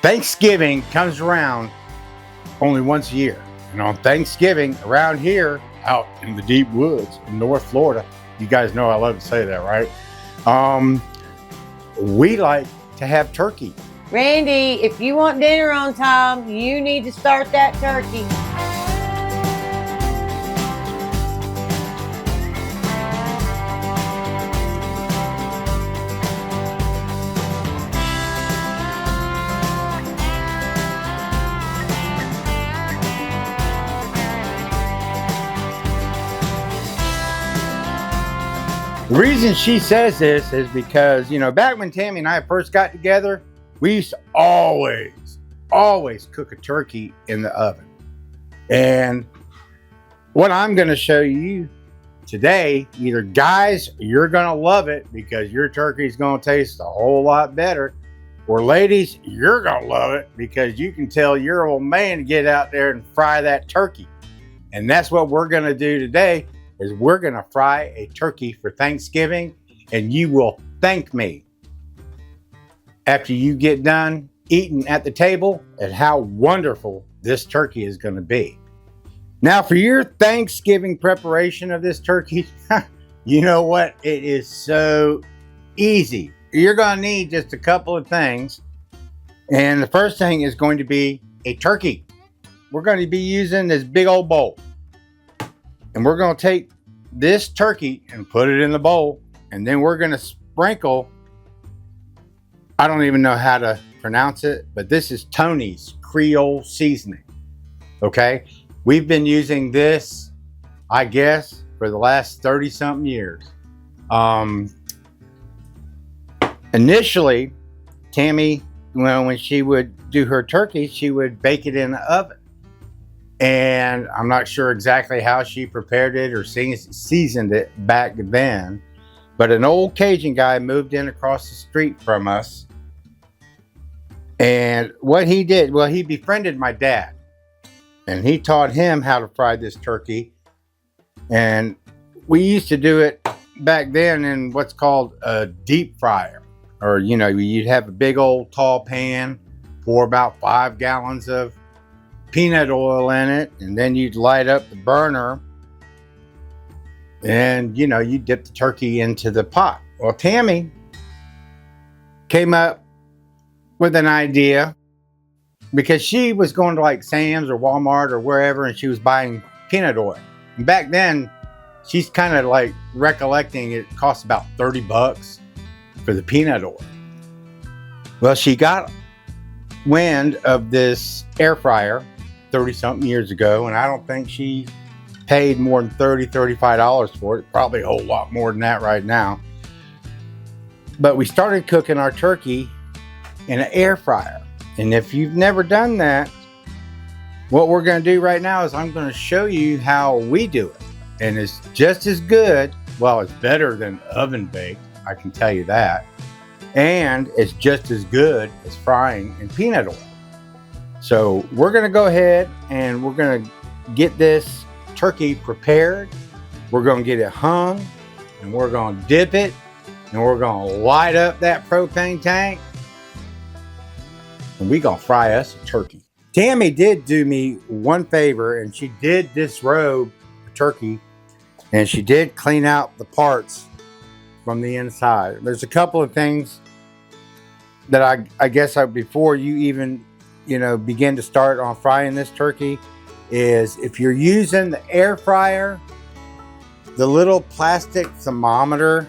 Thanksgiving comes around only once a year. And on Thanksgiving, around here, out in the deep woods in North Florida, you guys know I love to say that, right? We like to have turkey. Randy, if you want dinner on time, you need to start that turkey. The reason she says this is because, you know, back when Tammy and I first got together, we used to always cook a turkey in the oven. And what I'm going to show you today, either guys, you're going to love it because your turkey is going to taste a whole lot better, or ladies, you're going to love it because you can tell your old man to get out there and fry that turkey. And that's what we're going to do today. Is we're going to fry a turkey for Thanksgiving, and you will thank me after you get done eating at the table at how wonderful this turkey is going to be. Now for your Thanksgiving preparation of this turkey, you know what? It is so easy. You're going to need just a couple of things. And the first thing is going to be a turkey. We're going to be using this big old bowl. And we're going to take this turkey and put it in the bowl. And then we're going to sprinkle, I don't even know how to pronounce it, but this is Tony's Creole seasoning. Okay? We've been using this, I guess, for the last 30 something years. Initially, Tammy, well, when she would do her turkey, she would bake it in the oven. And I'm not sure exactly how she prepared it or seasoned it back then. But an old Cajun guy moved in across the street from us. And what he did, well, he befriended my dad. And he taught him how to fry this turkey. And we used to do it back then in what's called a deep fryer. Or, you know, you'd have a big old tall pan, pour about 5 gallons of peanut oil in it, and then you'd light up the burner and, you know, you dip the turkey into the pot. Well, Tammy came up with an idea because she was going to like Sam's or Walmart or wherever, and she was buying peanut oil. And back then, she's kind of like recollecting it cost about 30 bucks for the peanut oil. Well, she got wind of this air fryer 30 something years ago, and I don't think she paid more than $35 for it. Probably a whole lot more than that right now. But we started cooking our turkey in an air fryer. And if you've never done that, what we're going to do right now is I'm going to show you how we do it. And it's just as good. Well, it's better than oven baked, I can tell you that. And it's just as good as frying in peanut oil. So we're going to go ahead and we're going to get this turkey prepared. We're going to get it hung, and we're going to dip it, and we're going to light up that propane tank, and we're going to fry us a turkey. Tammy did do me one favor, and she did disrobe the turkey, and she did clean out the parts from the inside. There's a couple of things that I guess before you even, you know, begin to start on frying this turkey, is if you're using the air fryer, the little plastic thermometer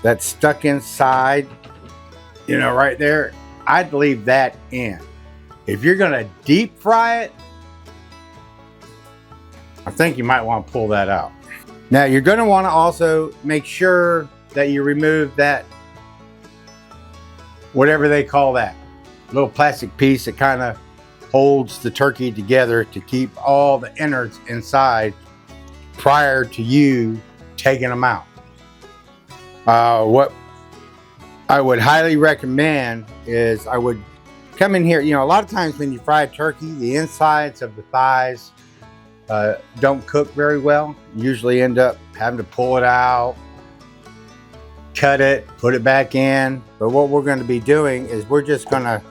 that's stuck inside, you know, right there, I'd leave that in. If you're going to deep fry it, I think you might want to pull that out. Now you're going to want to also make sure that you remove that, whatever they call that, little plastic piece that kind of holds the turkey together to keep all the innards inside prior to you taking them out. What I would highly recommend is I would come in here. You know, a lot of times when you fry a turkey, the insides of the thighs don't cook very well. You usually end up having to pull it out, cut it, put it back in. But what we're going to be doing is we're just going to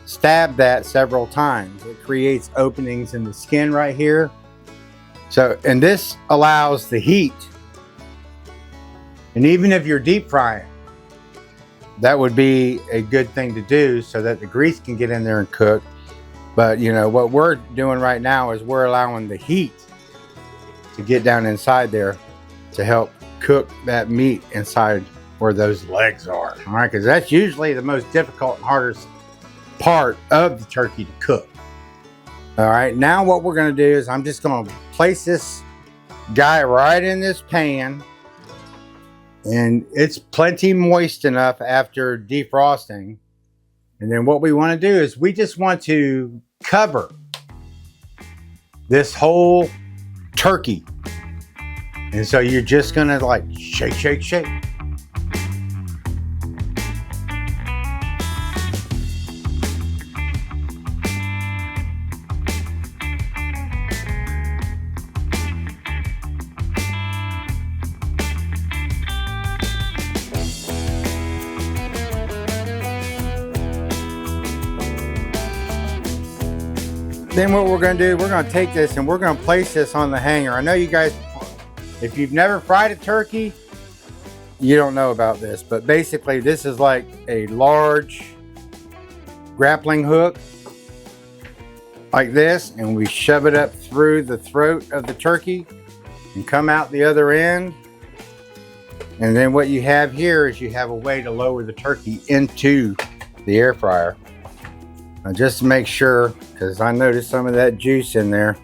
stab that several times. It creates openings in the skin right here. So, and this allows the heat. And even if you're deep frying, that would be a good thing to do so that the grease can get in there and cook. But you know, what we're doing right now is we're allowing the heat to get down inside there to help cook that meat inside where those legs are. All right, because that's usually the most difficult and hardest part of the turkey to cook. All right, now what we're gonna do is I'm just gonna place this guy right in this pan, and it's plenty moist enough after defrosting. And then what we want to do is we just want to cover this whole turkey. And so you're just gonna like shake, shake, shake. Then what we're going to do, we're going to take this and we're going to place this on the hanger. I know you guys, if you've never fried a turkey, you don't know about this, but basically this is like a large grappling hook like this, and we shove it up through the throat of the turkey and come out the other end. And then what you have here is you have a way to lower the turkey into the air fryer. Now just to make sure, because I noticed some of that juice in there.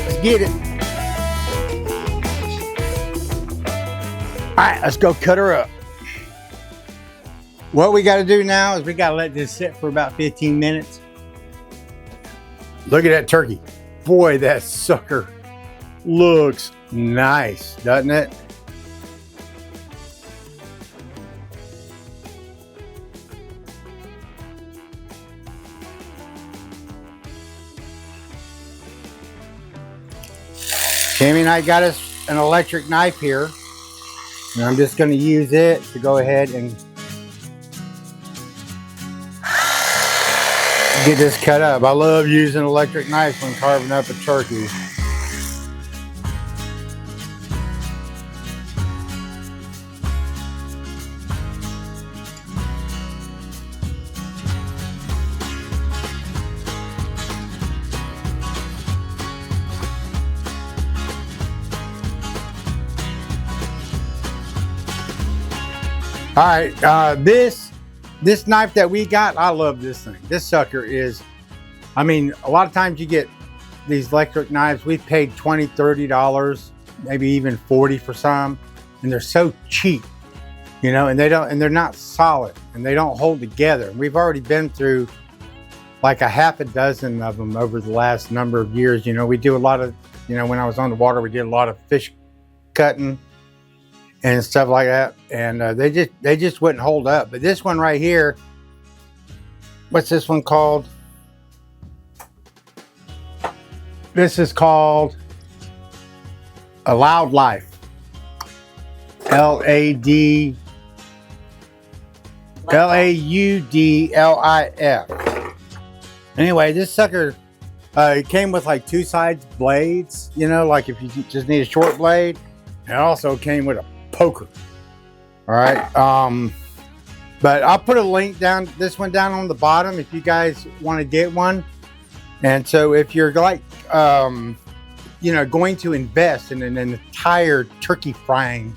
Let's get it. All right, let's go cut her up. What we got to do now is we got to let this sit for about 15 minutes. Look at that turkey. Boy, that sucker looks nice, doesn't it? Tammy and I got us an electric knife here, and I'm just going to use it to go ahead and get this cut up. I love using electric knives when carving up a turkey. All right, this knife that we got, I love this thing. This sucker is, I mean, a lot of times you get these electric knives, we've paid $20, $30, maybe even $40 for some, and they're so cheap, you know, and they're not solid and they don't hold together. We've already been through like a half a dozen of them over the last number of years. You know, we do a lot of, you know, when I was on the water, we did a lot of fish cutting and stuff like that, and they just wouldn't hold up. But this one right here, what's this one called? This is called a Loud Life. Laudlif. Anyway, this sucker, it came with like two sides blades, you know, like if you just need a short blade. And it also came with a poker. All right, but I'll put a link down, this one down on the bottom if you guys want to get one. And so if you're like you know, going to invest in an entire turkey frying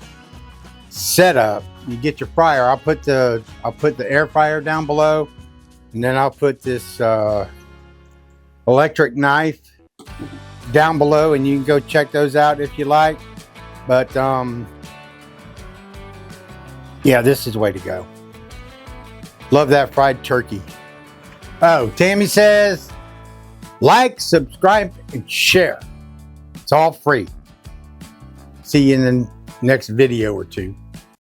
setup, you get your fryer. I'll put the air fryer down below, and then I'll put this electric knife down below, and you can go check those out if you like. But yeah, this is the way to go. Love that fried turkey. Oh, Tammy says, like, subscribe, and share. It's all free. See you in the next video or two.